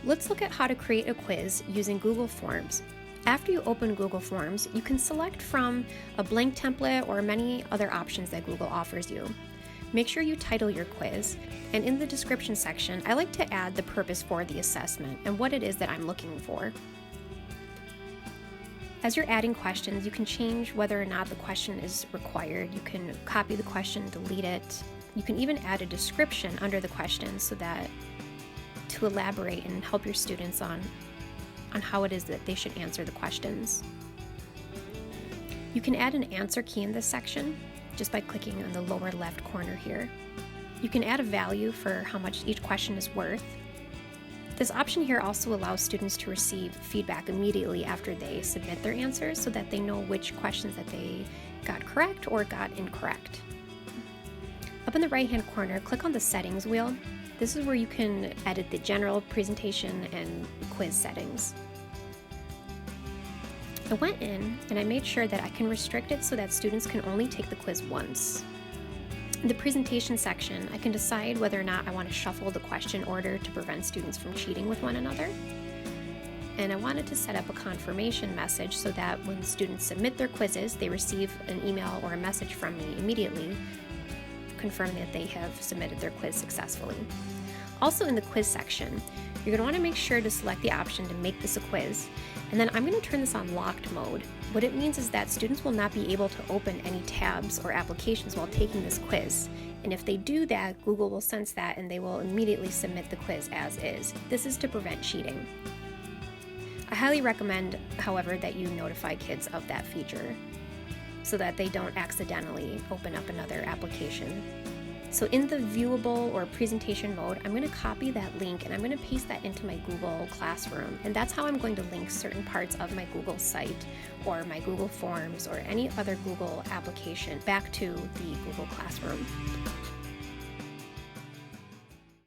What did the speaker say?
Let's look at how to create a quiz using Google Forms. After you open Google Forms, you can select from a blank template or many other options that Google offers you. Make sure you title your quiz, and in the description section, I like to add the purpose for the assessment and what it is that I'm looking for. As you're adding questions, you can change whether or not the question is required. You can copy the question, delete it. You can even add a description under the question so that to elaborate and help your students on how it is that they should answer the questions. You can add an answer key in this section just by clicking on the lower left corner here. You can add a value for how much each question is worth. This option here also allows students to receive feedback immediately after they submit their answers so that they know which questions that they got correct or got incorrect. Up in the right-hand corner, click on the settings wheel. This is where you can edit the general presentation and quiz settings. I went in and I made sure that I can restrict it so that students can only take the quiz once. In the presentation section, I can decide whether or not I want to shuffle the question order to prevent students from cheating with one another. And I wanted to set up a confirmation message so that when students submit their quizzes, they receive an email or a message from me immediately confirming that they have submitted their quiz successfully. Also in the quiz section, you're going to want to make sure to select the option to make this a quiz, and then I'm going to turn this on locked mode. What it means is that students will not be able to open any tabs or applications while taking this quiz, and if they do that, Google will sense that and they will immediately submit the quiz as is. This is to prevent cheating. I highly recommend, however, that you notify kids of that feature so that they don't accidentally open up another application. So in the viewable or presentation mode, I'm going to copy that link and I'm going to paste that into my Google Classroom. And that's how I'm going to link certain parts of my Google site or my Google Forms or any other Google application back to the Google Classroom.